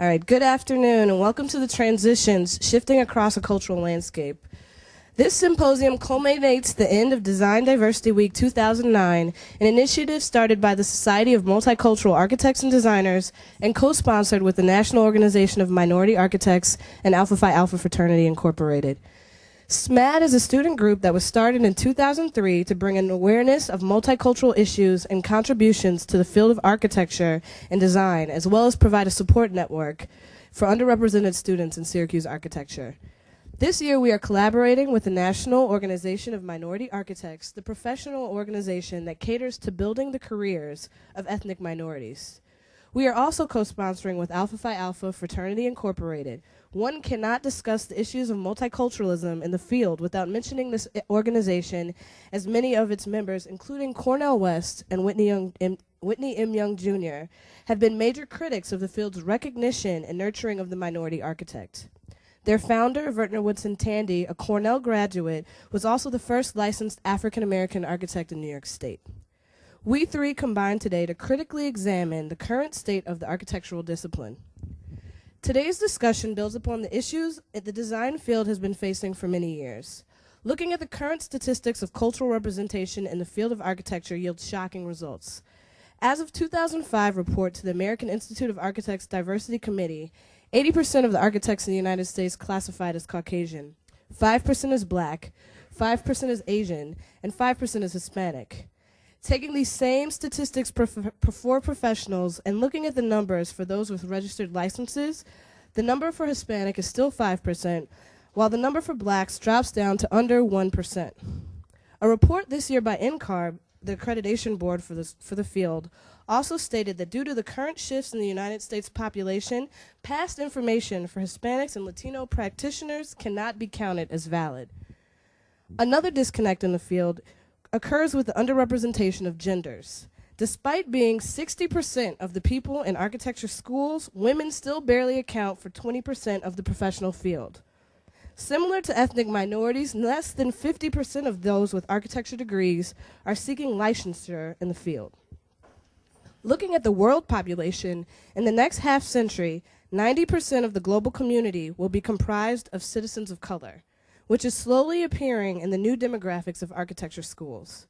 All right, good afternoon and welcome to the Transitions, Shifting Across a Cultural Landscape. This symposium culminates the end of Design Diversity Week 2009, an initiative started by the Society of Multicultural Architects and Designers and co-sponsored with the National Organization of Minority Architects and Alpha Phi Alpha Fraternity Incorporated. SMAD is a student group that was started in 2003 to bring an awareness of multicultural issues and contributions to the field of architecture and design, as well as provide a support network for underrepresented students in Syracuse architecture. This year, we are collaborating with the National Organization of Minority Architects, the professional organization that caters to building the careers of ethnic minorities. We are also co-sponsoring with Alpha Phi Alpha Fraternity Incorporated. One cannot discuss the issues of multiculturalism in the field without mentioning this organization, as many of its members, including Cornel West and Whitney M. Young Jr., have been major critics of the field's recognition and nurturing of the minority architect. Their founder, Vertner Woodson Tandy, a Cornell graduate, was also the first licensed African-American architect in New York State. We three combine today to critically examine the current state of the architectural discipline. Today's discussion builds upon the issues that the design field has been facing for many years. Looking at the current statistics of cultural representation in the field of architecture yields shocking results. As of 2005 report to the American Institute of Architects Diversity Committee, 80% of the architects in the United States classified as Caucasian, 5% as Black, 5% as Asian, and 5% as Hispanic. Taking these same statistics for professionals and looking at the numbers for those with registered licenses, the number for Hispanic is still 5%, while the number for Blacks drops down to under 1%. A report this year by NCARB, the accreditation board for the field, also stated that due to the current shifts in the United States population, past information for Hispanics and Latino practitioners cannot be counted as valid. Another disconnect in the field occurs with the underrepresentation of genders. Despite being 60% of the people in architecture schools, women still barely account for 20% of the professional field. Similar to ethnic minorities, less than 50% of those with architecture degrees are seeking licensure in the field. Looking at the world population, in the next half century, 90% of the global community will be comprised of citizens of color, which is slowly appearing in the new demographics of architecture schools.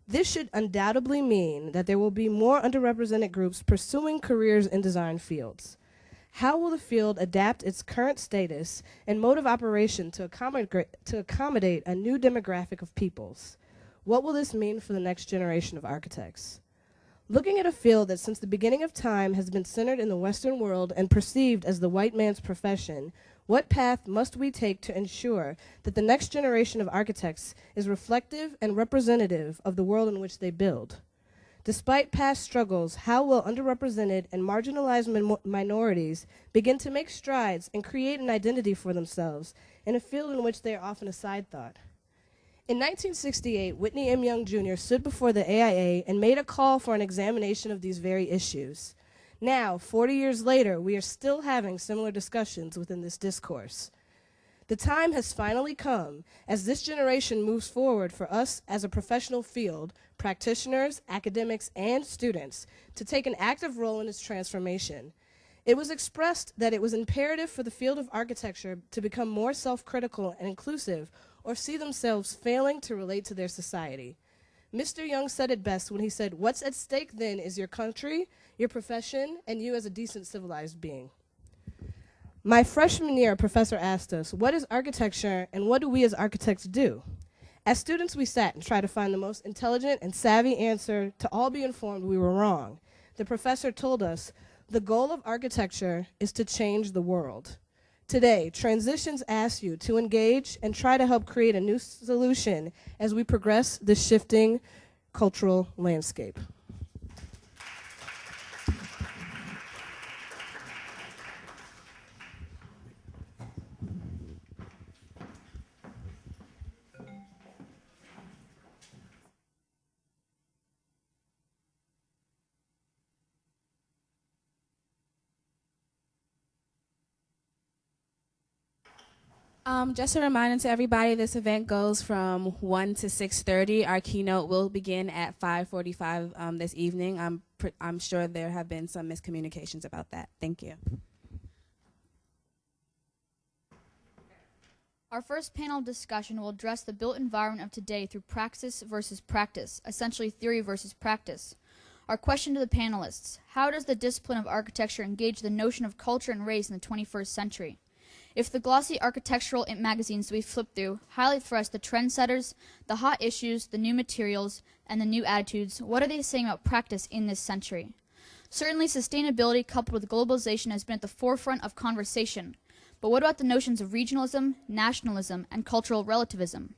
This should undoubtedly mean that there will be more underrepresented groups pursuing careers in design fields. How will the field adapt its current status and mode of operation to accommodate a new demographic of peoples? What will this mean for the next generation of architects? Looking at a field that since the beginning of time has been centered in the Western world and perceived as the white man's profession, what path must we take to ensure that the next generation of architects is reflective and representative of the world in which they build? Despite past struggles, how will underrepresented and marginalized minorities begin to make strides and create an identity for themselves in a field in which they are often a side thought? In 1968, Whitney M. Young Jr. stood before the AIA and made a call for an examination of these very issues. Now, 40 years later, we are still having similar discussions within this discourse. The time has finally come, as this generation moves forward for us as a professional field, practitioners, academics, and students, to take an active role in its transformation. It was expressed that it was imperative for the field of architecture to become more self-critical and inclusive, or see themselves failing to relate to their society. Mr. Young said it best when he said, "What's at stake then is your country, your profession, and you as a decent civilized being." My freshman year, a professor asked us, what is architecture and what do we as architects do? As students, we sat and tried to find the most intelligent and savvy answer to all be informed we were wrong. The professor told us, the goal of architecture is to change the world. Today, Transitions asks you to engage and try to help create a new solution as we progress this shifting cultural landscape. Just a reminder to everybody, this event goes from 1 to 6:30. Our keynote will begin at 5:45 this evening. I'm sure there have been some miscommunications about that. Thank you. Our first panel discussion will address the built environment of today through praxis versus practice, essentially theory versus practice. Our question to the panelists: how does the discipline of architecture engage the notion of culture and race in the 21st century? If the glossy architectural magazines we flip through highlight for us the trendsetters, the hot issues, the new materials, and the new attitudes, what are they saying about practice in this century? Certainly, sustainability coupled with globalization has been at the forefront of conversation. But what about the notions of regionalism, nationalism, and cultural relativism?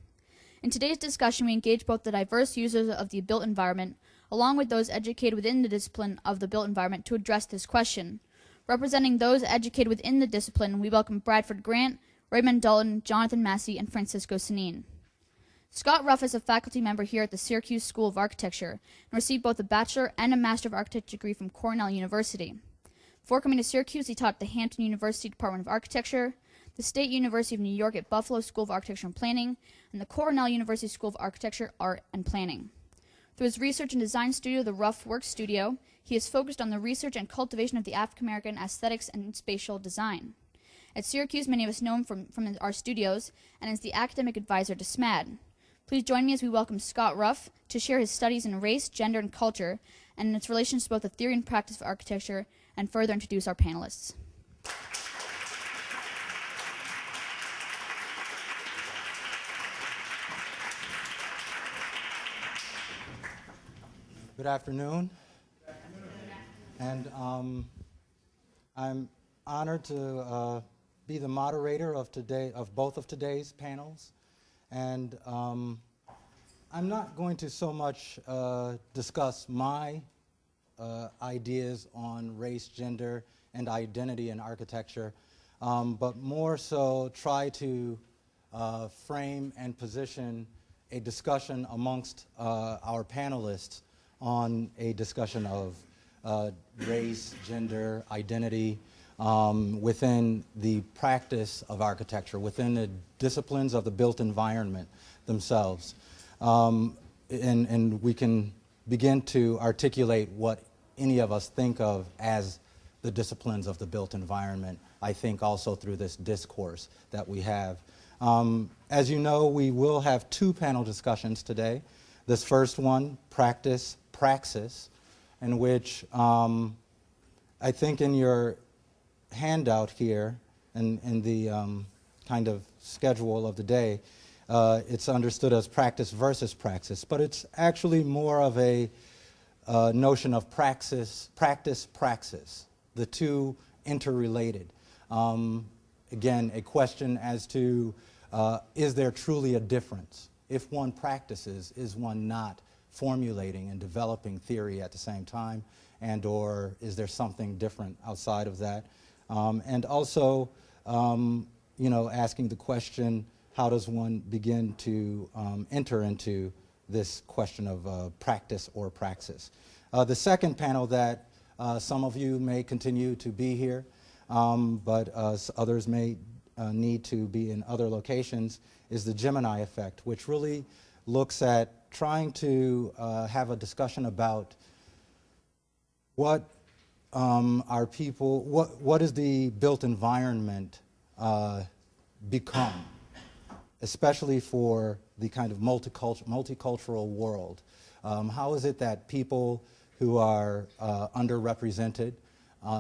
In today's discussion, we engage both the diverse users of the built environment, along with those educated within the discipline of the built environment to address this question. Representing those educated within the discipline, we welcome Bradford Grant, Raymond Dalton, Jonathan Massey, and Francisco Sanin. Scott Ruff is a faculty member here at the Syracuse School of Architecture and received both a Bachelor and a Master of Architecture degree from Cornell University. Before coming to Syracuse, he taught at the Hampton University Department of Architecture, the State University of New York at Buffalo School of Architecture and Planning, and the Cornell University School of Architecture, Art, and Planning. Through his research and design studio, the Ruff Works Studio, he is focused on the research and cultivation of the African American aesthetics and spatial design. At Syracuse, many of us know him from our studios and is the academic advisor to SMAD. Please join me as we welcome Scott Ruff to share his studies in race, gender, and culture, and its relations to both the theory and practice of architecture, and further introduce our panelists. Good afternoon. And I'm honored to be the moderator of both of today's panels. And I'm not going to so much discuss my ideas on race, gender, and identity in architecture, but more so try to frame and position a discussion amongst our panelists on a discussion of race, gender, identity within the practice of architecture, within the disciplines of the built environment themselves. And we can begin to articulate what any of us think of as the disciplines of the built environment, I think also through this discourse that we have. As you know, we will have two panel discussions today. This first one, Practice, Praxis, in which I think in your handout here and in the kind of schedule of the day, it's understood as practice versus praxis, but it's actually more of a notion of praxis, praxis, the two interrelated. Again, a question as to is there truly a difference? If one practices, is one not formulating and developing theory at the same time, and or is there something different outside of that? And also, you know, asking the question, how does one begin to enter into this question of practice or praxis? The second panel that some of you may continue to be here, but others may need to be in other locations, is the Gemini effect, which really looks at trying to have a discussion about what our people, what is the built environment become, especially for the kind of multicultural world. How is it that people who are underrepresented,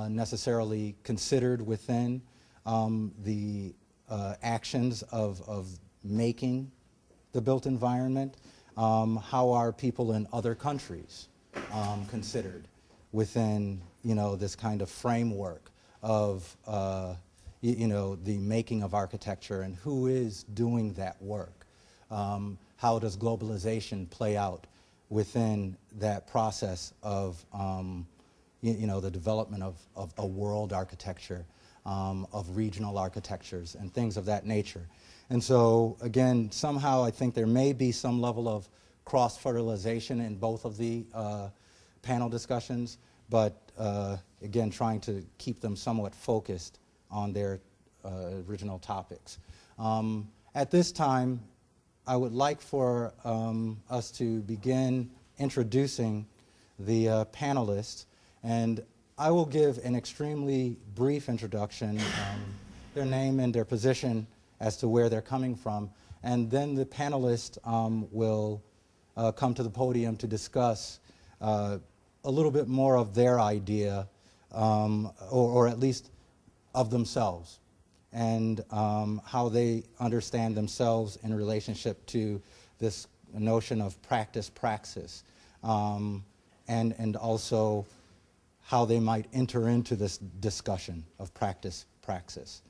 necessarily considered within the actions of making the built environment, how are people in other countries considered within, you know, this kind of framework of, you know, the making of architecture, and who is doing that work? How does globalization play out within that process of, you know, the development of a world architecture, of regional architectures, and things of that nature? And so, again, somehow I think there may be some level of cross-fertilization in both of the panel discussions, but again, trying to keep them somewhat focused on their original topics. At this time, I would like for us to begin introducing the panelists, and I will give an extremely brief introduction, their name and their position as to where they're coming from. And then the panelists will come to the podium to discuss a little bit more of their idea, or at least of themselves, and how they understand themselves in relationship to this notion of practice-praxis, and also how they might enter into this discussion of practice-praxis.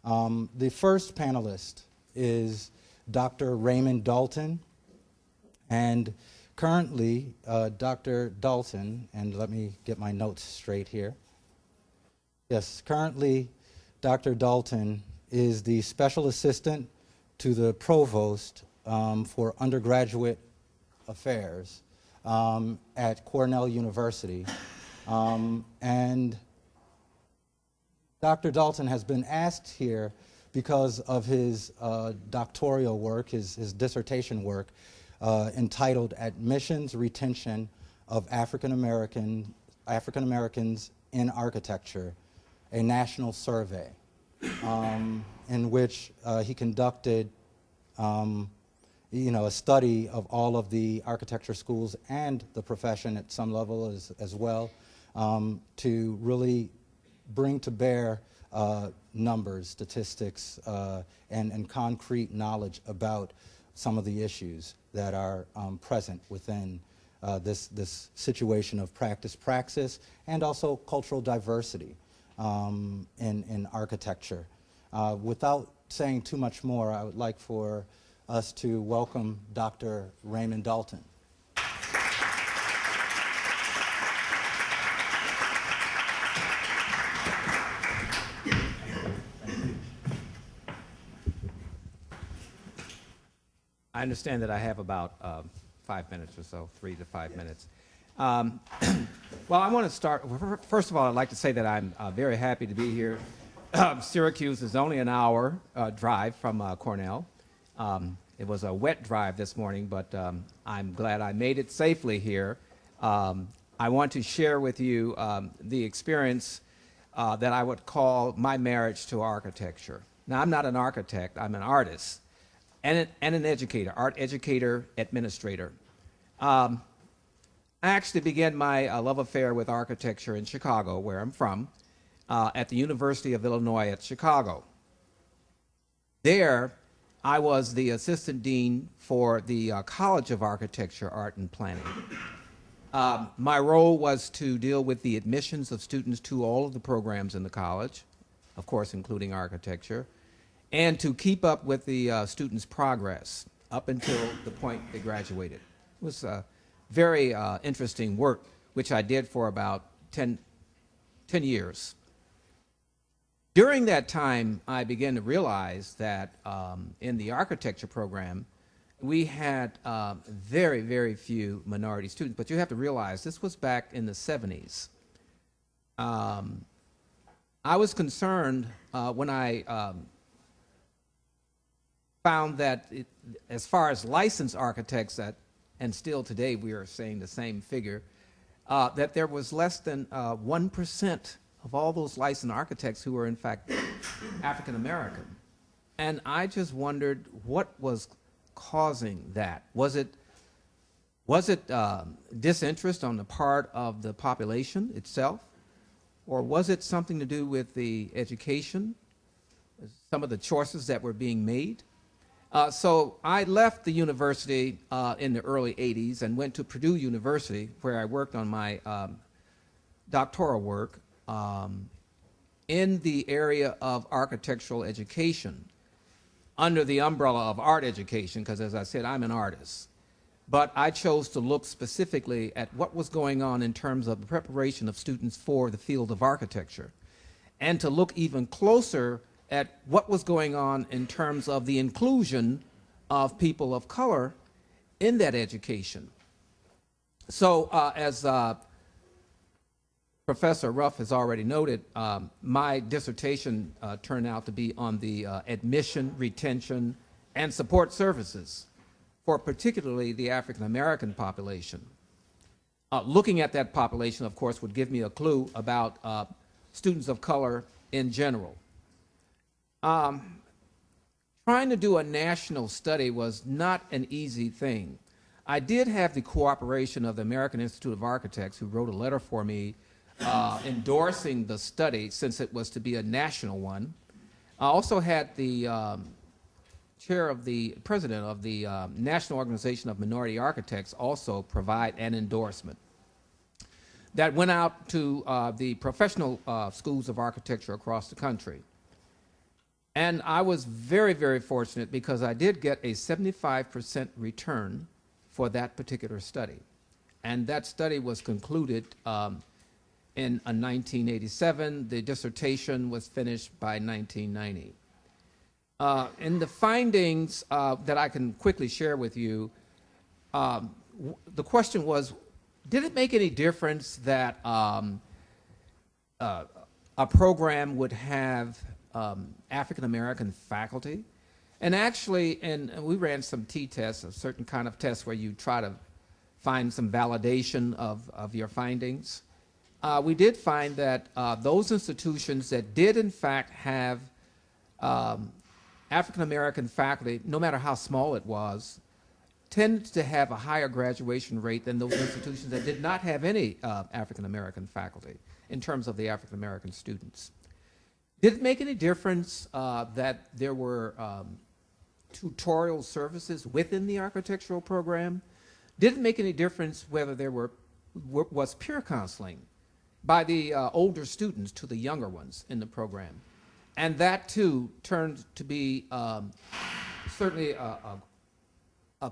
The first panelist is Dr. Raymond Dalton, and currently Dr. Dalton, and let me get my notes straight here. Yes, currently Dr. Dalton is the special assistant to the provost for undergraduate affairs at Cornell University. And Dr. Dalton has been asked here because of his doctoral work, his dissertation work, entitled Admissions Retention of African Americans in Architecture, a National Survey, in which he conducted a study of all of the architecture schools and the profession at some level as well, to really bring to bear numbers, statistics, and concrete knowledge about some of the issues that are present within this situation of practice-praxis, and also cultural diversity in architecture. Without saying too much more, I would like for us to welcome Dr. Raymond Dalton. I understand that I have about 5 minutes or so, 3 to 5 minutes. Well, I want to start, first of all, I'd like to say that I'm very happy to be here. Syracuse is only an hour drive from Cornell. It was a wet drive this morning, but I'm glad I made it safely here. I want to share with you the experience that I would call my marriage to architecture. Now, I'm not an architect, I'm an artist and an educator, art educator, administrator. I actually began my love affair with architecture in Chicago, where I'm from, at the University of Illinois at Chicago. There, I was the assistant dean for the College of Architecture, Art, and Planning. My role was to deal with the admissions of students to all of the programs in the college, of course, including architecture, and to keep up with the students' progress up until the point they graduated. It was very interesting work, which I did for about 10 years. During that time, I began to realize that in the architecture program, we had very, very few minority students. But you have to realize this was back in the 70s. I was concerned when I found that as far as licensed architects, and still today we are saying the same figure, that there was less than 1% of all those licensed architects who were in fact African American. And I just wondered what was causing that. Was it disinterest on the part of the population itself? Or was it something to do with the education, some of the choices that were being made? So I left the university in the early 80s and went to Purdue University, where I worked on my doctoral work in the area of architectural education under the umbrella of art education, because as I said, I'm an artist. But I chose to look specifically at what was going on in terms of the preparation of students for the field of architecture, and to look even closer at what was going on in terms of the inclusion of people of color in that education. So as Professor Ruff has already noted, my dissertation turned out to be on the admission, retention, and support services for particularly the African American population. Looking at that population, of course, would give me a clue about students of color in general. trying to do a national study was not an easy thing. I did have the cooperation of the American Institute of Architects, who wrote a letter for me endorsing the study since it was to be a national one. I also had the president of the National Organization of Minority Architects also provide an endorsement. That went out to the professional schools of architecture across the country. And I was very, very fortunate because I did get a 75% return for that particular study. And that study was concluded in 1987. The dissertation was finished by 1990. And the findings that I can quickly share with you, the question was, did it make any difference that a program would have African-American faculty? And actually, and we ran some t-tests, a certain kind of test where you try to find some validation of your findings. We did find that those institutions that did in fact have African-American faculty, no matter how small it was, tended to have a higher graduation rate than those institutions that did not have any African-American faculty in terms of the African-American students. Did it make any difference that there were tutorial services within the architectural program? Did it make any difference whether there was peer counseling by the older students to the younger ones in the program? And that too turned to be certainly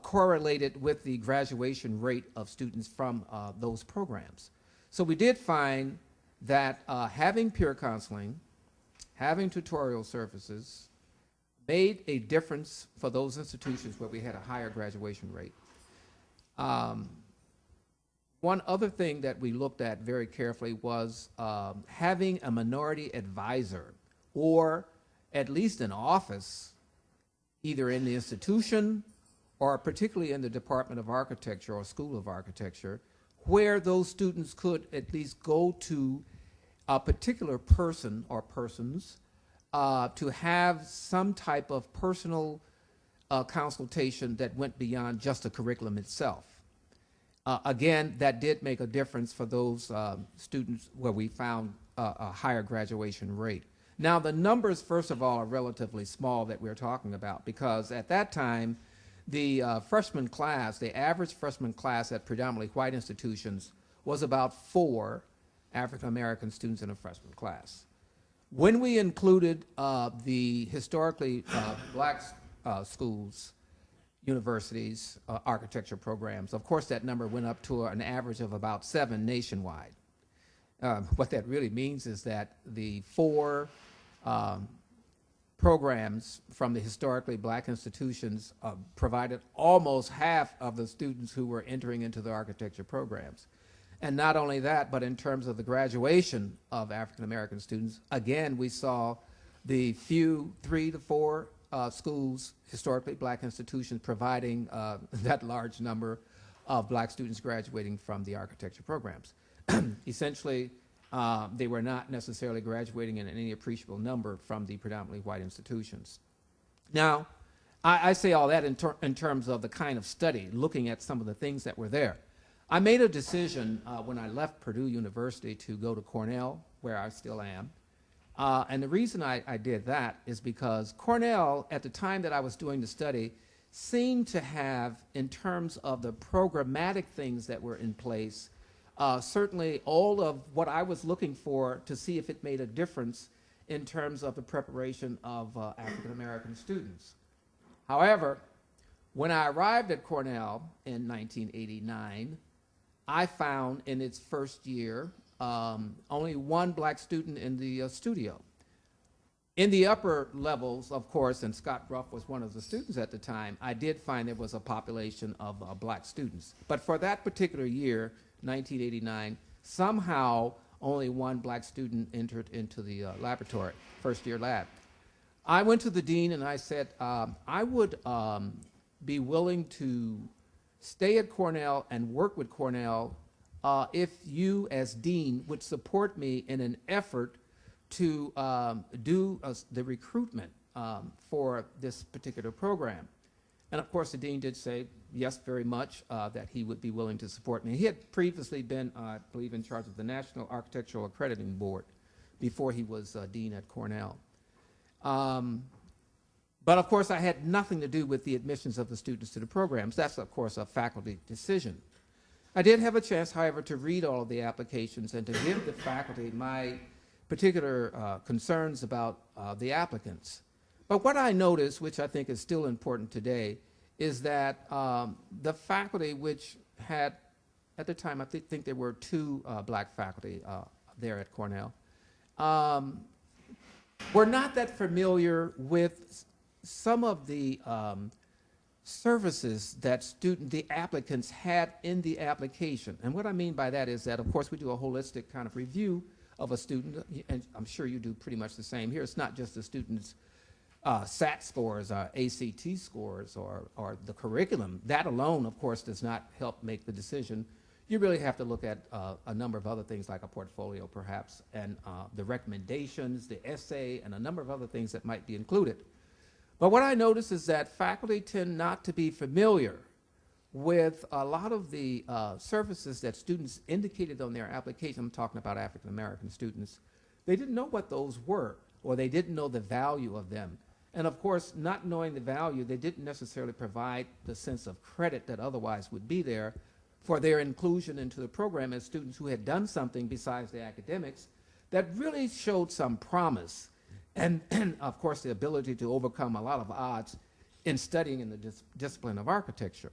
correlated with the graduation rate of students from those programs. So we did find that having peer counseling, having tutorial services made a difference for those institutions where we had a higher graduation rate. One other thing that we looked at very carefully was having a minority advisor, or at least an office, either in the institution or particularly in the Department of Architecture or School of Architecture, where those students could at least go to a particular person or persons to have some type of personal consultation that went beyond just the curriculum itself. Again, that did make a difference for those students where we found a higher graduation rate. Now, the numbers, first of all, are relatively small that we're talking about, because at that time, the freshman class, the average freshman class at predominantly white institutions was about 4 African-American students in a freshman class. When we included the historically black schools, universities, architecture programs, of course that number went up to an average of about 7 nationwide. What that really means is that the 4 programs from the historically black institutions provided almost half of the students who were entering into the architecture programs. And not only that, but in terms of the graduation of African-American students, again, we saw the few 3 to 4 schools, historically black institutions, providing that large number of black students graduating from the architecture programs. Essentially, they were not necessarily graduating in any appreciable number from the predominantly white institutions. Now, I say all that in terms of the kind of study, looking at some of the things that were there. I made a decision when I left Purdue University to go to Cornell, where I still am. And the reason I did that is because Cornell, at the time that I was doing the study, seemed to have, in terms of the programmatic things that were in place, certainly all of what I was looking for to see if it made a difference in terms of the preparation of African-American students. However, when I arrived at Cornell in 1989, I found in its first year only 1 black student in the studio. In the upper levels, of course, and Scott Ruff was one of the students at the time, I did find there was a population of black students. But for that particular year, 1989, somehow only 1 black student entered into the laboratory, first year lab. I went to the dean and I said, I would be willing to stay at Cornell and work with Cornell if you as dean would support me in an effort to do the recruitment for this particular program. And of course, the dean did say, yes, very much, that he would be willing to support me. He had previously been, I believe, in charge of the National Architectural Accrediting Board before he was dean at Cornell. But of course, I had nothing to do with the admissions of the students to the programs. That's, of course, a faculty decision. I did have a chance, however, to read all of the applications and to give the faculty my particular concerns about the applicants. But what I noticed, which I think is still important today, is that the faculty, which had, at the time, I think there were 2 black faculty there at Cornell, were not that familiar with some of the services that the applicants had in the application. And what I mean by that is that, of course, we do a holistic kind of review of a student, and I'm sure you do pretty much the same here. It's not just the student's SAT scores, ACT scores, or the curriculum. That alone, of course, does not help make the decision. You really have to look at a number of other things like a portfolio, perhaps, and the recommendations, the essay, and a number of other things that might be included. But what I notice is that faculty tend not to be familiar with a lot of the services that students indicated on their application. I'm talking about African American students. They didn't know what those were, or they didn't know the value of them. And of course, not knowing the value, they didn't necessarily provide the sense of credit that otherwise would be there for their inclusion into the program as students who had done something besides the academics that really showed some promise and of course, the ability to overcome a lot of odds in studying in the discipline of architecture.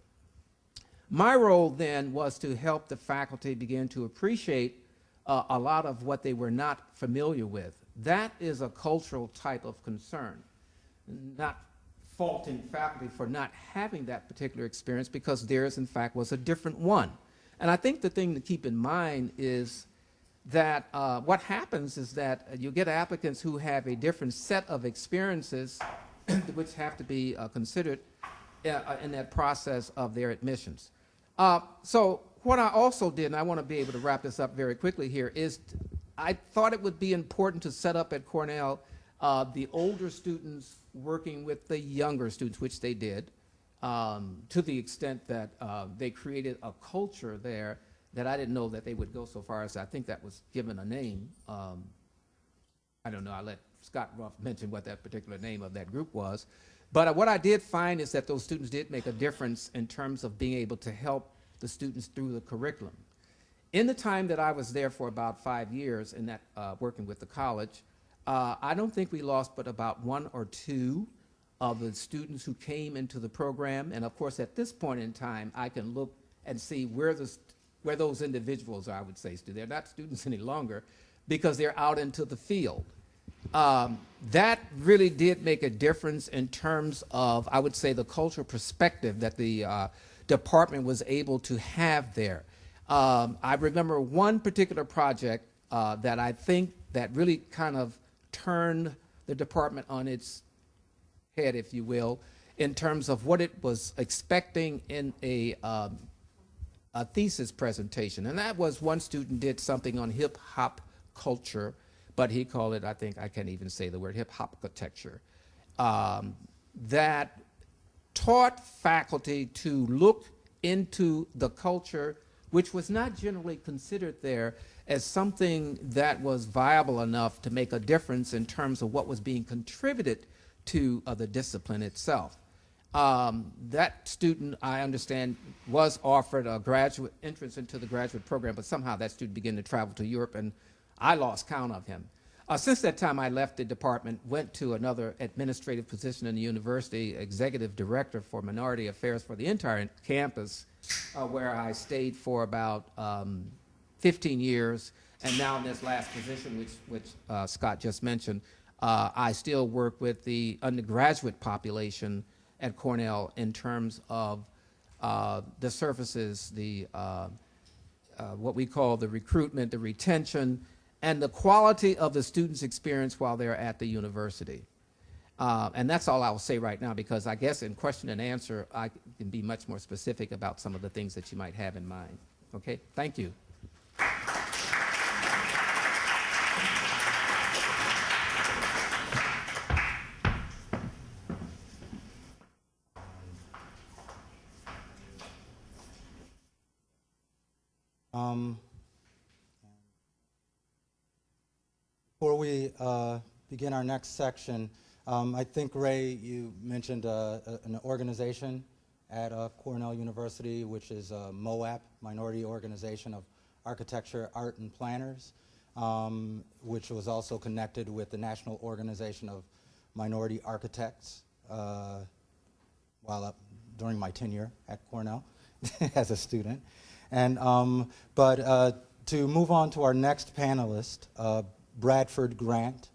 My role then was to help the faculty begin to appreciate a lot of what they were not familiar with. That is a cultural type of concern, not faulting faculty for not having that particular experience, because theirs, in fact, was a different one. And I think the thing to keep in mind is that what happens is that you get applicants who have a different set of experiences which have to be considered in that process of their admissions. So what I also did, and I want to be able to wrap this up very quickly here, is I thought it would be important to set up at Cornell the older students working with the younger students, which they did, to the extent that they created a culture there that I didn't know that they would go so far as, I think that was given a name. I don't know, I'll let Scott Ruff mention what that particular name of that group was. But what I did find is that those students did make a difference in terms of being able to help the students through the curriculum. In the time that I was there for about 5 years in that working with the college, I don't think we lost but about 1 or 2 of the students who came into the program. And of course, at this point in time, I can look and see where those individuals are, I would say. They're not students any longer because they're out into the field. That really did make a difference in terms of, I would say, the cultural perspective that the department was able to have there. I remember one particular project that I think that really kind of turned the department on its head, if you will, in terms of what it was expecting in a thesis presentation. And that was, one student did something on hip hop culture, but he called it, I think, I can't even say the word, hip hop architecture, that taught faculty to look into the culture, which was not generally considered there as something that was viable enough to make a difference in terms of what was being contributed to the discipline itself. That student, I understand, was offered a graduate entrance into the graduate program, but somehow that student began to travel to Europe, and I lost count of him. Since that time, I left the department, went to another administrative position in the university, executive director for minority affairs for the entire campus, where I stayed for about 15 years. And now in this last position, which Scott just mentioned, I still work with the undergraduate population at Cornell in terms of the services, the what we call the recruitment, the retention, and the quality of the students' experience while they're at the university. And that's all I'll say right now, because I guess in question and answer, I can be much more specific about some of the things that you might have in mind. Okay, thank you. before we begin our next section, I think, Ray, you mentioned an organization at Cornell University, which is MOAP, Minority Organization of Architecture, Art, and Planners, which was also connected with the National Organization of Minority Architects during my tenure at Cornell as a student. And, to move on to our next panelist, Bradford Grant,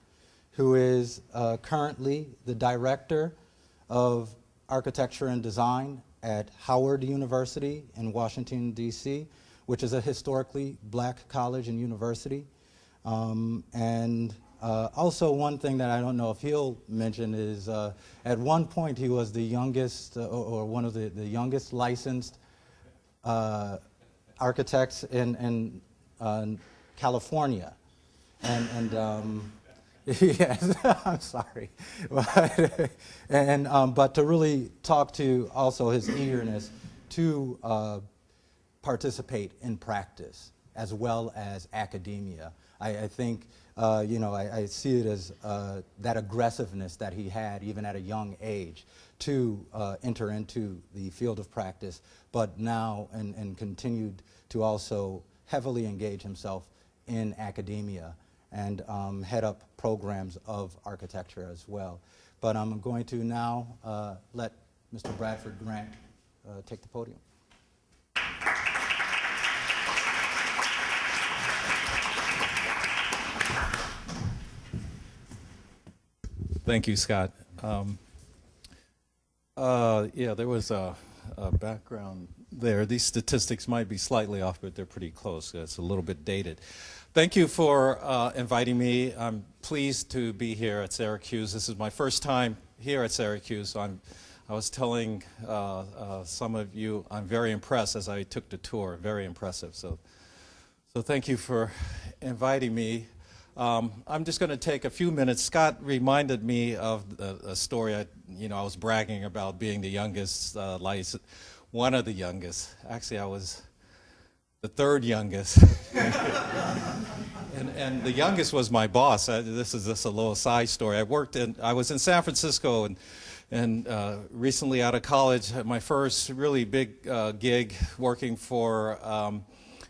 who is currently the Director of Architecture and Design at Howard University in Washington, D.C., which is a historically black college and university. Also one thing that I don't know if he'll mention is at one point he was the youngest, or one of the youngest licensed architects in California. Yes, I'm sorry. But to really talk to also his eagerness to participate in practice as well as academia. I think, I see it as that aggressiveness that he had even at a young age to enter into the field of practice, but now and continued to also heavily engage himself in academia and head up programs of architecture as well. But I'm going to now let Mr. Bradford Grant take the podium. Thank you, Scott. Yeah, there was a background there. These statistics might be slightly off, but they're pretty close. It's a little bit dated. Thank you for inviting me. I'm pleased to be here at Syracuse. This is my first time here at Syracuse. I was telling some of you I'm very impressed as I took the tour. Very impressive. So thank you for inviting me. I'm just going to take a few minutes. Scott reminded me of a story. I was bragging about being the youngest, one of the youngest. Actually, I was the third youngest. and the youngest was my boss. This is just a little side story. I was in San Francisco and recently out of college, had my first really big gig working for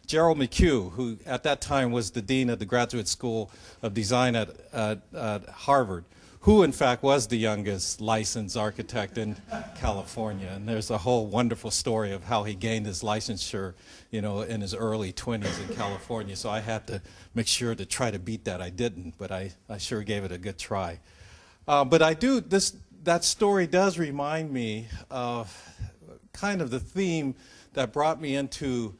Gerald McHugh, who at that time was the dean of the Graduate School of Design at Harvard, who in fact was the youngest licensed architect in California. And there's a whole wonderful story of how he gained his licensure, in his early 20s in California. So I had to make sure to try to beat that. I didn't, but I sure gave it a good try. But that story does remind me of kind of the theme that brought me into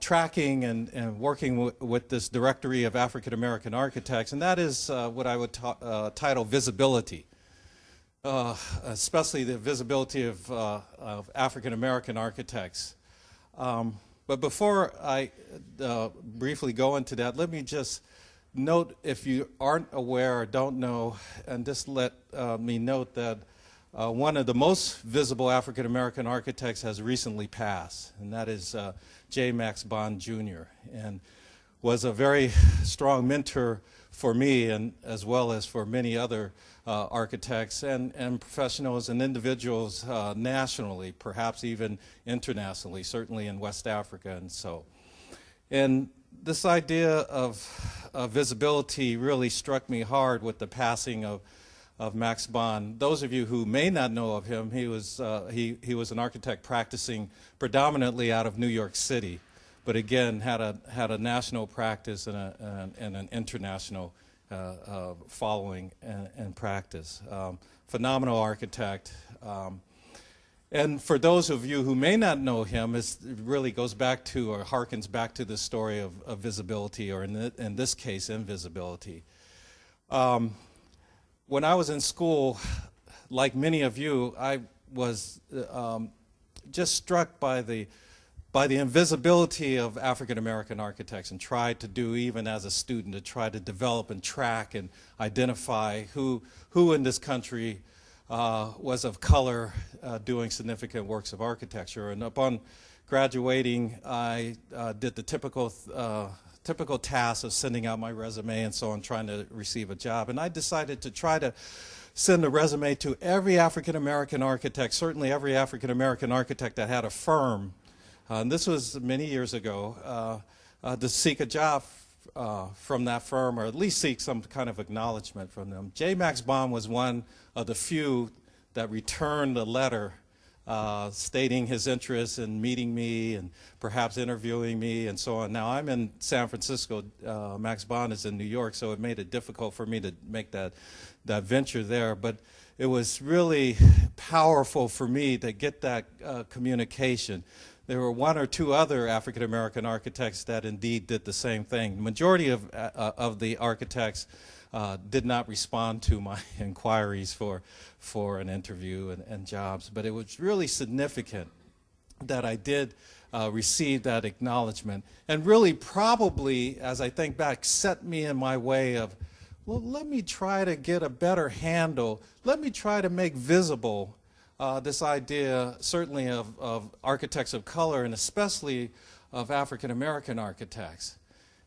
tracking and working with this directory of African American architects, and that is what I would title visibility, especially the visibility of African American architects. But before I briefly go into that, let me just note, if you aren't aware or don't know, and just let me note that one of the most visible African American architects has recently passed, and that is J. Max Bond Jr., and was a very strong mentor for me, and as well as for many other architects and professionals and individuals nationally, perhaps even internationally, certainly in West Africa and so. And this idea of visibility really struck me hard with the passing of Max Bond. Those of you who may not know of him, he was an architect practicing predominantly out of New York City, but again had a national practice and an international following and practice. Phenomenal architect. And for those of you who may not know him, it really goes back to, or harkens back to, the story of visibility, or in this case, invisibility. When I was in school, like many of you, I was just struck by the invisibility of African American architects, and tried to do, even as a student, to try to develop and track and identify who in this country was of color doing significant works of architecture. And upon graduating, I did the typical task of sending out my resume and so on, trying to receive a job. And I decided to try to send a resume to every African-American architect, certainly every African-American architect that had a firm. And this was many years ago, to seek a job from that firm, or at least seek some kind of acknowledgement from them. J. Max Bond was one of the few that returned a letter stating his interest in meeting me and perhaps interviewing me and so on. Now, I'm in San Francisco. Max Bond is in New York, so it made it difficult for me to make that venture there. But it was really powerful for me to get that communication. There were one or two other African-American architects that indeed did the same thing. The majority of the architects did not respond to my inquiries for an interview and jobs, but it was really significant that I did receive that acknowledgement, and really probably, as I think back, set me in my way of, well, let me try to get a better handle, let me try to make visible this idea, certainly of architects of color, and especially of African-American architects.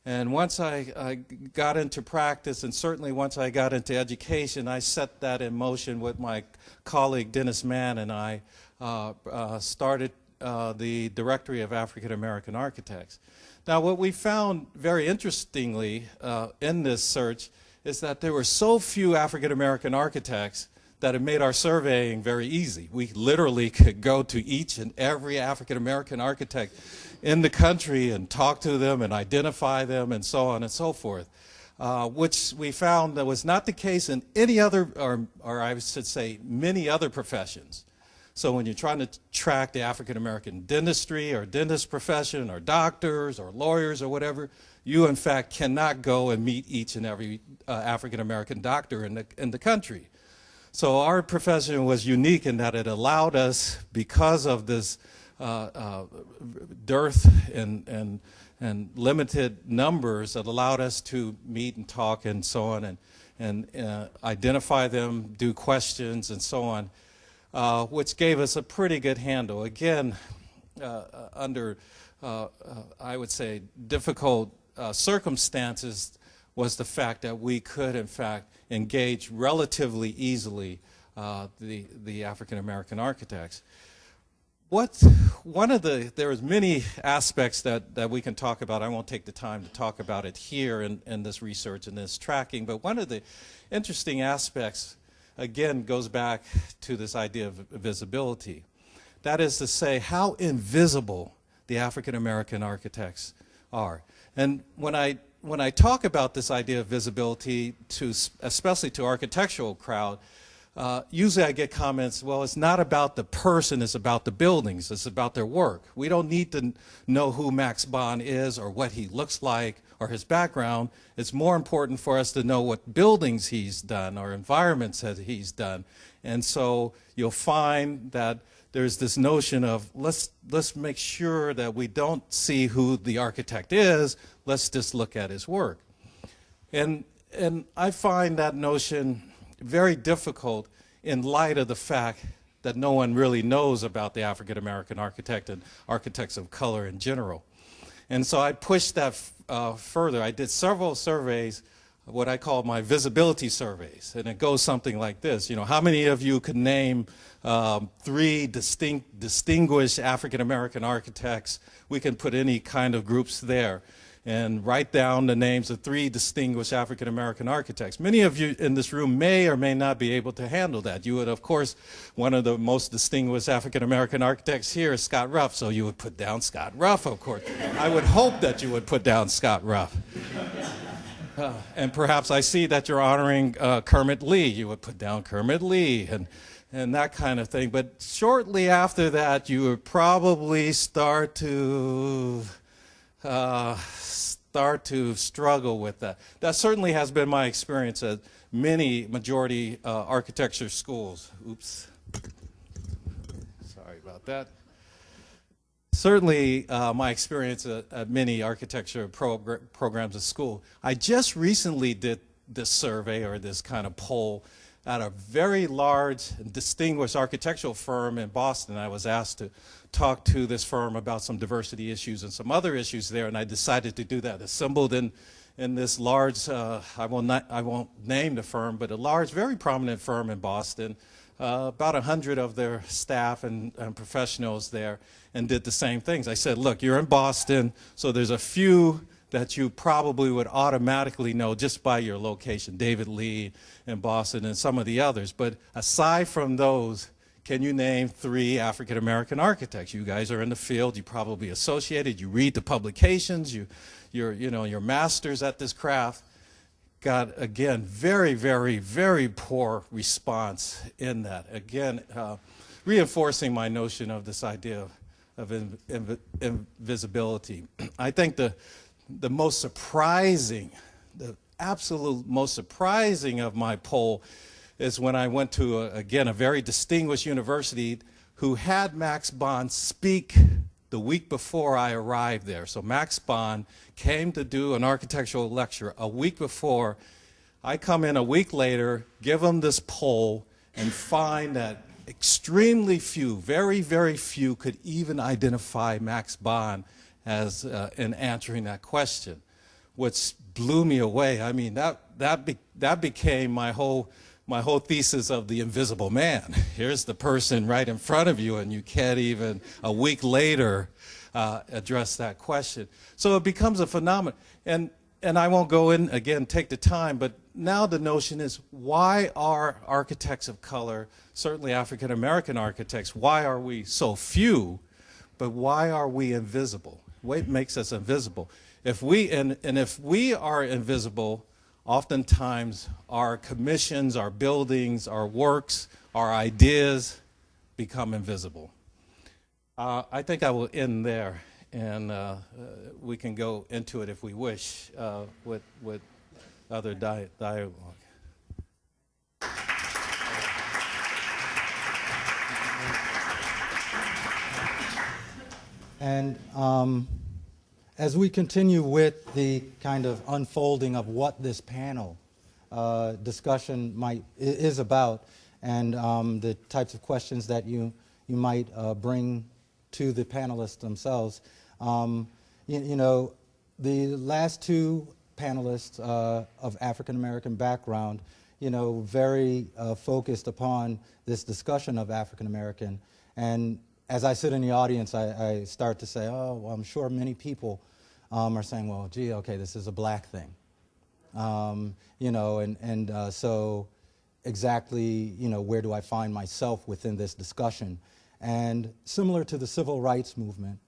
And once I got into practice, and certainly once I got into education, I set that in motion with my colleague Dennis Mann, and I started the Directory of African-American Architects. Now, what we found very interestingly in this search is that there were so few African-American architects that it made our surveying very easy. We literally could go to each and every African-American architect in the country and talk to them and identify them and so on and so forth, which we found that was not the case in any other, or I should say, many other professions. So when you're trying to track the African-American dentistry or dentist profession or doctors or lawyers or whatever, you in fact cannot go and meet each and every African-American doctor in the country. So our profession was unique in that it allowed us, because of this dearth and limited numbers, that allowed us to meet and talk and so on, and identify them, do questions and so on, which gave us a pretty good handle. Again, under, I would say, difficult circumstances, was the fact that we could, in fact, engage relatively easily the African-American architects. There's many aspects that we can talk about. I won't take the time to talk about it here in this research and this tracking, but one of the interesting aspects, again, goes back to this idea of visibility. That is to say, how invisible the African-American architects are. And when I talk about this idea of visibility, especially to architectural crowd, usually I get comments, well, it's not about the person, it's about the buildings, it's about their work. We don't need to know who Max Bond is or what he looks like or his background. It's more important for us to know what buildings he's done or environments that he's done. And so you'll find that there's this notion of let's make sure that we don't see who the architect is, let's just look at his work. And I find that notion very difficult in light of the fact that no one really knows about the African-American architect and architects of color in general. And so I pushed that further. I did several surveys, what I call my visibility surveys, and it goes something like this. You know, how many of you could name 3 distinguished African-American architects? We can put any kind of groups there and write down the names of 3 distinguished African-American architects. Many of you in this room may or may not be able to handle that. You would, of course, one of the most distinguished African-American architects here is Scott Ruff, so you would put down Scott Ruff, of course. I would hope that you would put down Scott Ruff. And perhaps I see that you're honoring Kermit Lee. You would put down Kermit Lee and that kind of thing. But shortly after that, you would probably start to struggle with that. That certainly has been my experience at many majority architecture schools. Oops. Sorry about that. Certainly my experience at many architecture programs at school. I just recently did this survey or this kind of poll at a very large and distinguished architectural firm in Boston. I was asked to talk to this firm about some diversity issues and some other issues there, and I decided to do that. Assembled in this large, I won't name the firm, but a large, very prominent firm in Boston, about 100 of their staff and professionals there, and did the same things. I said, look, you're in Boston, so there's a few that you probably would automatically know just by your location, David Lee in Boston and some of the others. But aside from those, can you name 3 African-American architects? You guys are in the field, you probably associated, you read the publications, you're masters at this craft. Got, again, very, very, very poor response in that. Again, reinforcing my notion of this idea of invisibility. I think the most surprising, the absolute most surprising of my poll is when I went to, again, a very distinguished university who had Max Bond speak the week before I arrived there. So Max Bond came to do an architectural lecture a week before. I come in a week later, give him this poll, and find that extremely few, very, very few could even identify Max Bond as in answering that question, which blew me away. I mean, that became my whole thesis of the invisible man. Here's the person right in front of you, and you can't even a week later address that question. So it becomes a phenomenon. And I won't go in, again, take the time, but now the notion is, why are architects of color, certainly African American architects, why are we so few, but why are we invisible? What makes us invisible? If we are invisible, oftentimes our commissions, our buildings, our works, our ideas become invisible. I think I will end there, and we can go into it if we wish with other dialogue. And as we continue with the kind of unfolding of what this panel discussion is about, and the types of questions that you might bring to the panelists themselves, you know, the last 2 panelists of African American background, you know, very focused upon this discussion of African American. And as I sit in the audience, I start to say, oh, well, I'm sure many people are saying, well, gee, okay, this is a black thing. You know, and so exactly, you know, where do I find myself within this discussion? And similar to the civil rights movement,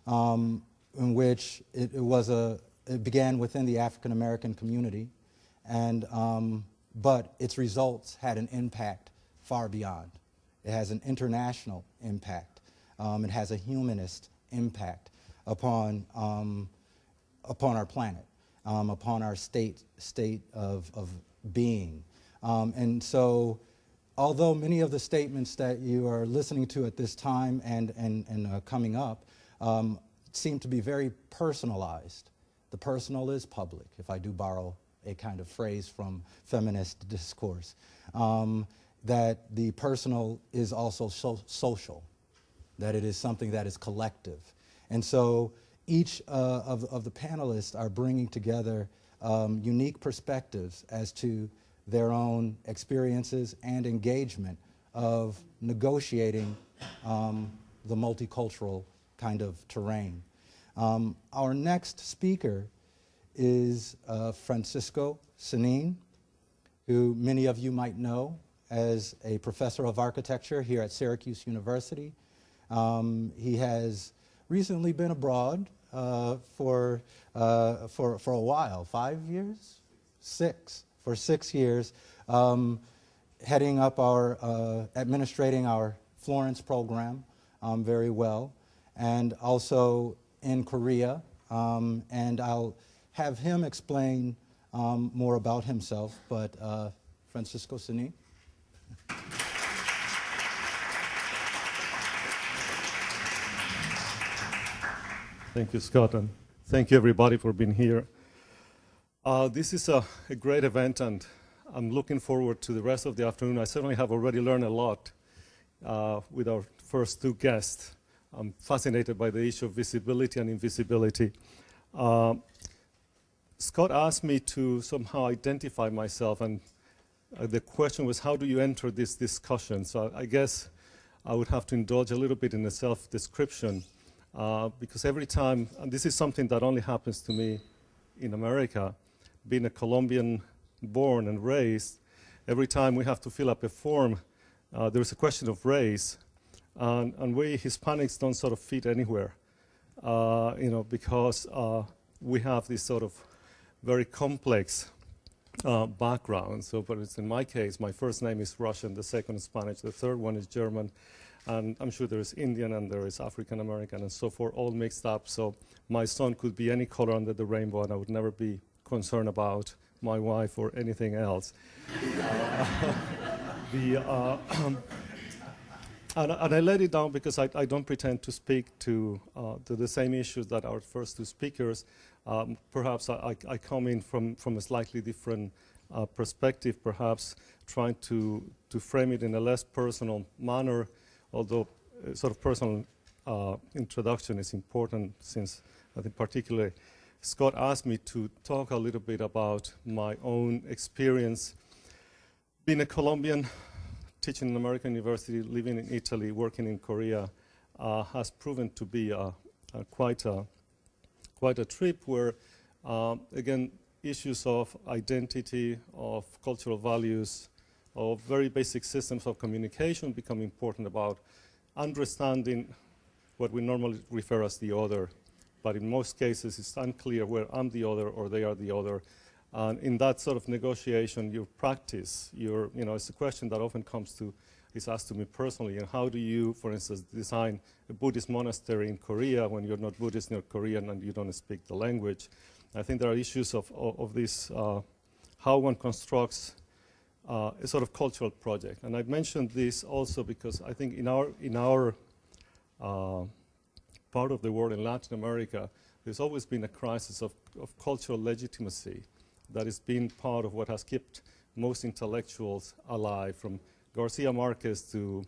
in which it began within the African American community, and but its results had an impact far beyond. It has an international impact. It has a humanist impact upon our planet, upon our state of being. And so, although many of the statements that you are listening to at this time and coming up seem to be very personalized, the personal is public, if I do borrow a kind of phrase from feminist discourse, that the personal is also social, that it is something that is collective. And so each of the panelists are bringing together unique perspectives as to their own experiences and engagement of negotiating the multicultural kind of terrain. Our next speaker is Francisco Sanin, who many of you might know as a professor of architecture here at Syracuse University. He has recently been abroad for a while, 5 years? 6. For 6 years, heading up our, administrating our Florence program very well, and also in Korea, and I'll have him explain more about himself, but Francisco Sanin. Thank you, Scott, and thank you everybody for being here. This is a great event, and I'm looking forward to the rest of the afternoon. I certainly have already learned a lot with our first two guests. I'm fascinated by the issue of visibility and invisibility. Scott asked me to somehow identify myself, and the question was, how do you enter this discussion? So I guess I would have to indulge a little bit in a self-description, because every time, and this is something that only happens to me in America, being a Colombian born and raised, every time we have to fill up a form, there's a question of race, and we Hispanics don't sort of fit anywhere, because we have this sort of very complex background. So, but it's in my case, my first name is Russian, the second is Spanish, the third one is German, and I'm sure there is Indian and there is African American and so forth, all mixed up. So my son could be any color under the rainbow, and I would never be concerned about my wife or anything else. And I let it down because I don't pretend to speak to the same issues that our first two speakers. Perhaps I come in from a slightly different perspective, perhaps trying to frame it in a less personal manner, although sort of personal introduction is important, since I think particularly Scott asked me to talk a little bit about my own experience being a Colombian, teaching in American university, living in Italy, working in Korea, has proven to be quite a trip where, again, issues of identity, of cultural values, of very basic systems of communication become important, about understanding what we normally refer as the other. But in most cases, it's unclear where I'm the other or they are the other. And in that sort of negotiation, your practice, it's a question that often is asked to me personally, and how do you, for instance, design a Buddhist monastery in Korea when you're not Buddhist, you're Korean, and you don't speak the language? I think there are issues of this, how one constructs a sort of cultural project. And I've mentioned this also because I think in our part of the world, in Latin America, there's always been a crisis of cultural legitimacy that has been part of what has kept most intellectuals alive, from Garcia Marquez to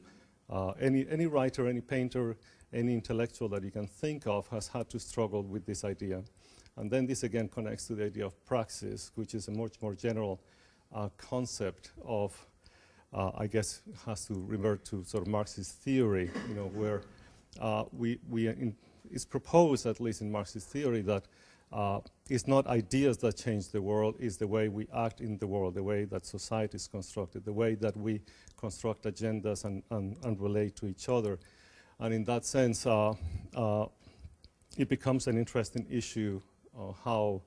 any writer, any painter, any intellectual that you can think of has had to struggle with this idea. And then this again connects to the idea of praxis, which is a much more general concept of, I guess, has to revert to sort of Marxist theory, where it's proposed, at least in Marxist theory, that it's not ideas that change the world, it's the way we act in the world, the way that society is constructed, the way that we construct agendas and relate to each other. And in that sense, it becomes an interesting issue, how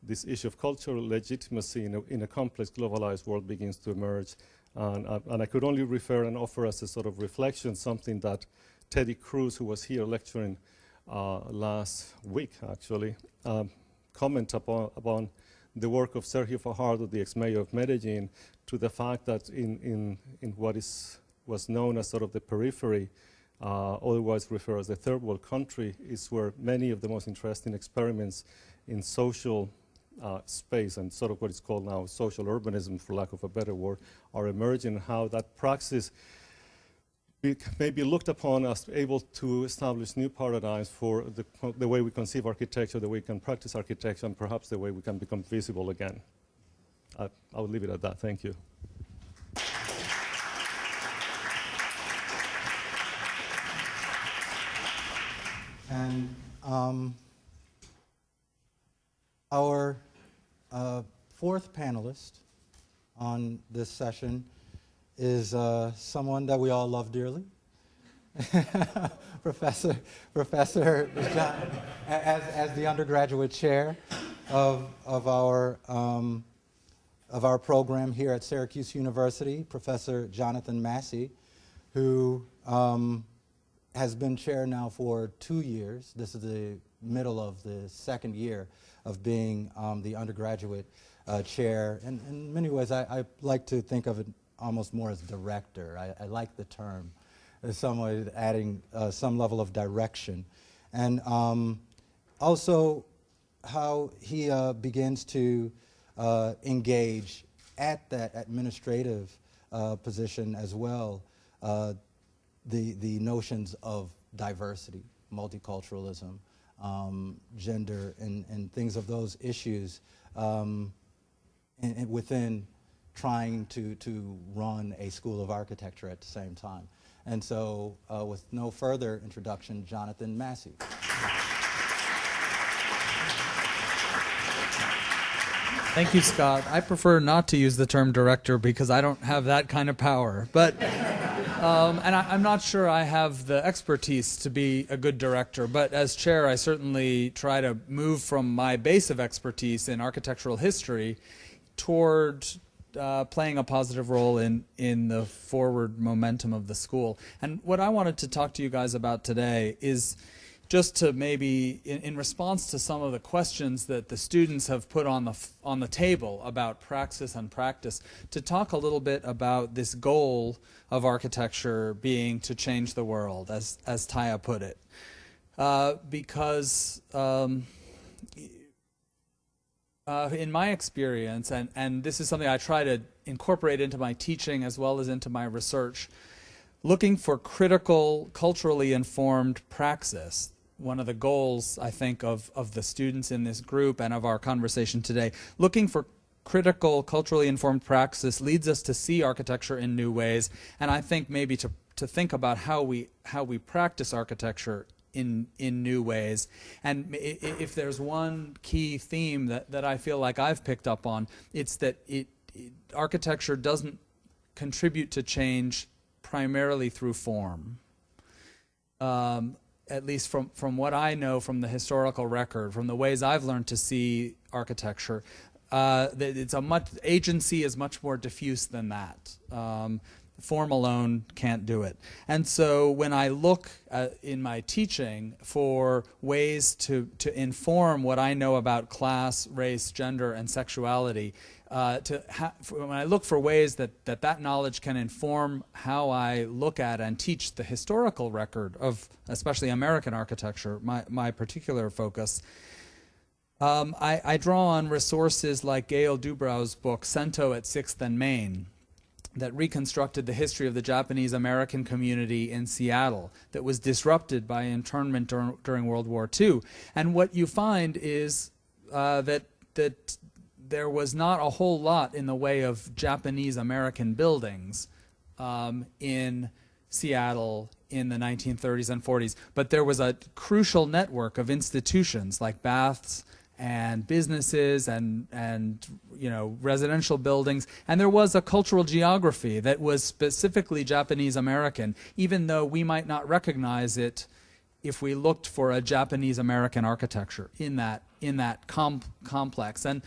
this issue of cultural legitimacy in a complex, globalized world begins to emerge. And I could only refer and offer as a sort of reflection something that Teddy Cruz, who was here lecturing last week, actually, comment upon the work of Sergio Fajardo, the ex-mayor of Medellin, to the fact that in what was known as sort of the periphery, otherwise referred as the third world country, is where many of the most interesting experiments in social space and sort of what is called now social urbanism, for lack of a better word, are emerging, how that praxis may be looked upon as able to establish new paradigms for the way we conceive architecture, the way we can practice architecture, and perhaps the way we can become visible again. I will leave it at that. Thank you. And our fourth panelist on this session is someone that we all love dearly, Professor John, as the undergraduate chair of our program here at Syracuse University, Professor Jonathan Massey, who has been chair now for 2 years. This is the middle of the second year of being the undergraduate chair. And in many ways, I like to think of it almost more as director. I like the term, in some way adding some level of direction. And also how he begins to engage at that administrative position as well, the notions of diversity, multiculturalism, gender, and things of those issues, and within trying to run a school of architecture at the same time. And so, with no further introduction, Jonathan Massey. Thank you, Scott. I prefer not to use the term director because I don't have that kind of power. But, and I'm not sure I have the expertise to be a good director. But as chair, I certainly try to move from my base of expertise in architectural history toward playing a positive role in the forward momentum of the school. And what I wanted to talk to you guys about today is just to maybe, in response to some of the questions that the students have put on the table about praxis and practice, to talk a little bit about this goal of architecture being to change the world, as Taya put it. Because in my experience, and this is something I try to incorporate into my teaching as well as into my research, looking for critical, culturally informed praxis. One of the goals, I think, of the students in this group and of our conversation today, looking for critical, culturally informed praxis leads us to see architecture in new ways, and I think maybe to think about how we practice architecture in new ways. And if there's one key theme that I feel like I've picked up on, it's that architecture doesn't contribute to change primarily through form. At least from what I know from the historical record, from the ways I've learned to see architecture, agency is much more diffuse than that. Form alone can't do it. And so when I look in my teaching for ways to inform what I know about class, race, gender, and sexuality, when I look for ways that knowledge can inform how I look at and teach the historical record of especially American architecture, my particular focus, I draw on resources like Gail Dubrow's book, Cento at 6th and Main, that reconstructed the history of the Japanese American community in Seattle that was disrupted by internment during World War II. And what you find is that there was not a whole lot in the way of Japanese American buildings in Seattle in the 1930s and 40s, but there was a crucial network of institutions like baths and businesses and residential buildings, and there was a cultural geography that was specifically Japanese American, even though we might not recognize it if we looked for a Japanese American architecture in that complex. And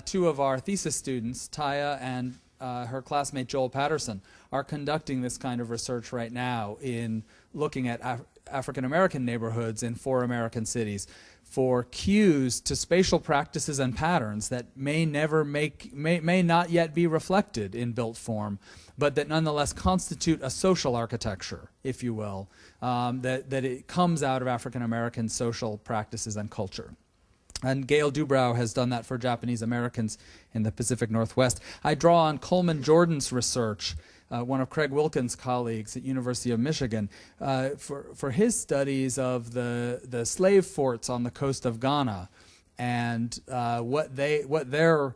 two of our thesis students, Taya and her classmate Joel Patterson, are conducting this kind of research right now in looking at African American neighborhoods in 4 American cities for cues to spatial practices and patterns that may not yet be reflected in built form, but that nonetheless constitute a social architecture, if you will, that it comes out of African American social practices and culture. And Gail Dubrow has done that for Japanese Americans in the Pacific Northwest. I draw on Coleman Jordan's research, one of Craig Wilkins' colleagues at University of Michigan, for his studies of the slave forts on the coast of Ghana and what their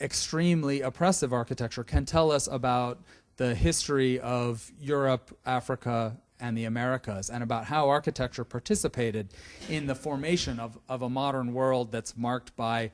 extremely oppressive architecture can tell us about the history of Europe, Africa, and the Americas, and about how architecture participated in the formation of a modern world that's marked by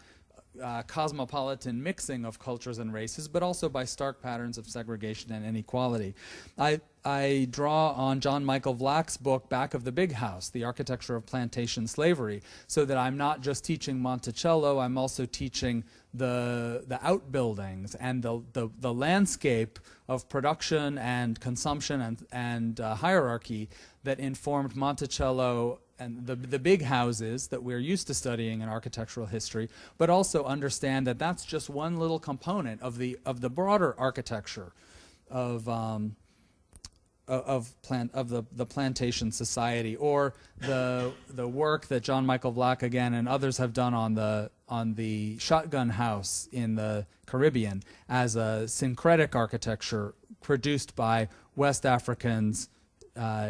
cosmopolitan mixing of cultures and races, but also by stark patterns of segregation and inequality. I draw on John Michael Vlack's book, Back of the Big House, The Architecture of Plantation Slavery, so that I'm not just teaching Monticello, I'm also teaching the outbuildings and the landscape of production and consumption and hierarchy that informed Monticello and the big houses that we're used to studying in architectural history, but also understand that that's just one little component of the broader architecture of the plantation society, or the work that John Michael Black again and others have done on the shotgun house in the Caribbean as a syncretic architecture produced by West Africans,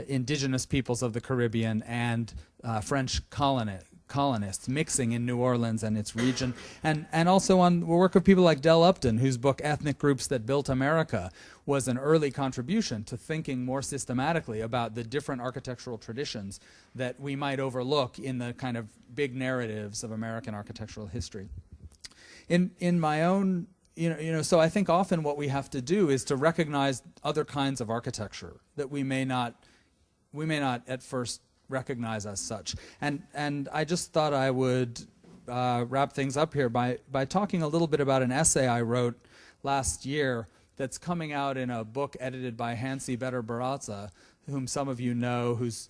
indigenous peoples of the Caribbean, and French colonists mixing in New Orleans and its region, and also on the work of people like Del Upton, whose book Ethnic Groups That Built America was an early contribution to thinking more systematically about the different architectural traditions that we might overlook in the kind of big narratives of American architectural history. In my own, so I think often what we have to do is to recognize other kinds of architecture that we may not at first recognize as such. And I just thought I would wrap things up here by talking a little bit about an essay I wrote last year that's coming out in a book edited by Hansi Better-Barazza, whom some of you know, who's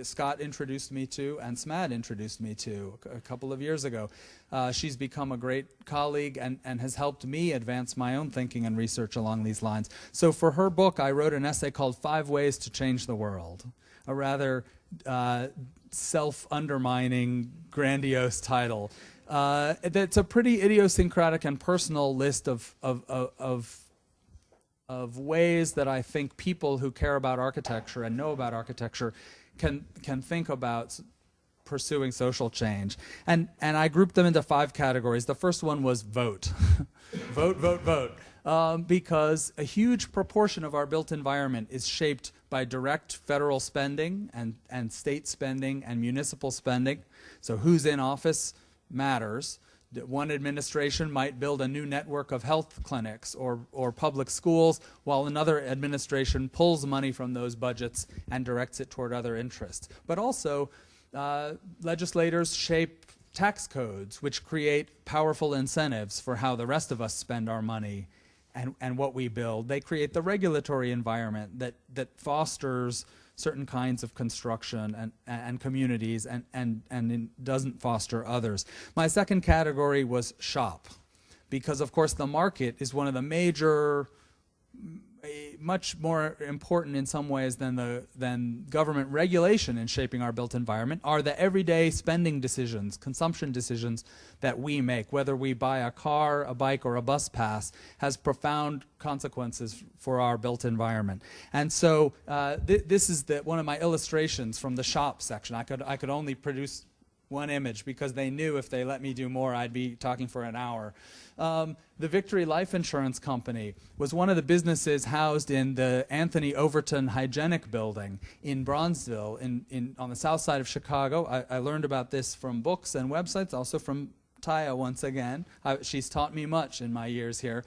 Scott introduced me to and SMAD introduced me to a couple of years ago. She's become a great colleague and has helped me advance my own thinking and research along these lines. So for her book, I wrote an essay called 5 Ways to Change the World, a rather self-undermining, grandiose title. That's a pretty idiosyncratic and personal list of ways that I think people who care about architecture and know about architecture can think about pursuing social change. And I grouped them into 5 categories. The first one was vote. vote. Because a huge proportion of our built environment is shaped by direct federal spending and state spending and municipal spending. So who's in office matters. One administration might build a new network of health clinics or public schools, while another administration pulls money from those budgets and directs it toward other interests. But also, legislators shape tax codes, which create powerful incentives for how the rest of us spend our money and what we build. They create the regulatory environment that fosters certain kinds of construction and communities and doesn't foster others. My second category was shop, because of course the market is one of the major, much more important in some ways than government regulation in shaping our built environment, are the everyday spending decisions, consumption decisions that we make. Whether we buy a car, a bike, or a bus pass has profound consequences for our built environment. And so this is one of my illustrations from the shop section. I could only produce one image because they knew if they let me do more I'd be talking for an hour. The Victory Life Insurance Company was one of the businesses housed in the Anthony Overton Hygienic Building in Bronzeville on the south side of Chicago. I learned about this from books and websites, also from Taya once again. She's taught me much in my years here.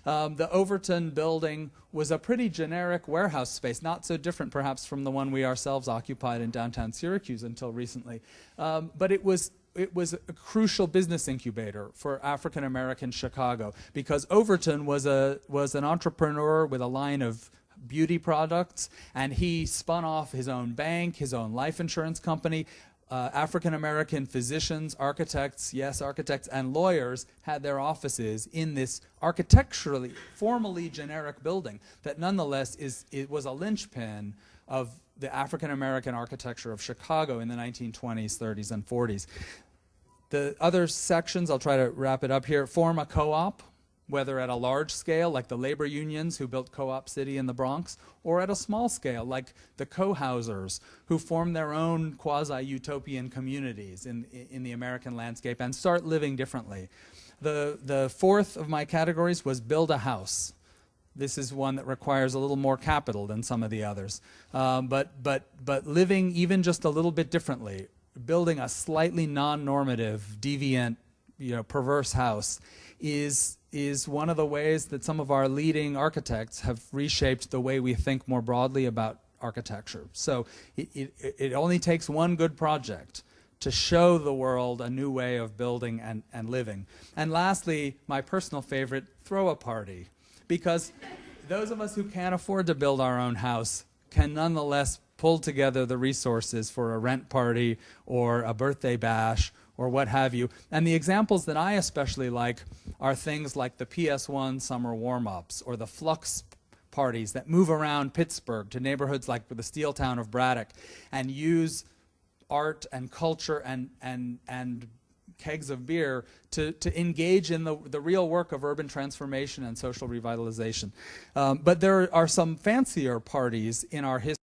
The Overton building was a pretty generic warehouse space, not so different perhaps from the one we ourselves occupied in downtown Syracuse until recently. But it was a crucial business incubator for African American Chicago, because Overton was an entrepreneur with a line of beauty products, and he spun off his own bank, his own life insurance company. African American physicians, architects, and lawyers had their offices in this architecturally, formally generic building that nonetheless was a linchpin of the African American architecture of Chicago in the 1920s, 30s, and 40s. The other sections, I'll try to wrap it up here, form a co-op, whether at a large scale, like the labor unions who built Co-op City in the Bronx, or at a small scale, like the co-housers who form their own quasi-utopian communities in the American landscape and start living differently. The fourth of my categories was build a house. This is one that requires a little more capital than some of the others, but living even just a little bit differently, building a slightly non-normative, deviant, perverse house is one of the ways that some of our leading architects have reshaped the way we think more broadly about architecture. So it only takes one good project to show the world a new way of building and living. And lastly, my personal favorite, throw a party. Because those of us who can't afford to build our own house can nonetheless pull together the resources for a rent party or a birthday bash or what have you. And the examples that I especially like are things like the PS1 summer warm-ups or the Flux parties that move around Pittsburgh to neighborhoods like the steel town of Braddock and use art and culture and kegs of beer to engage in the real work of urban transformation and social revitalization. But there are some fancier parties in our history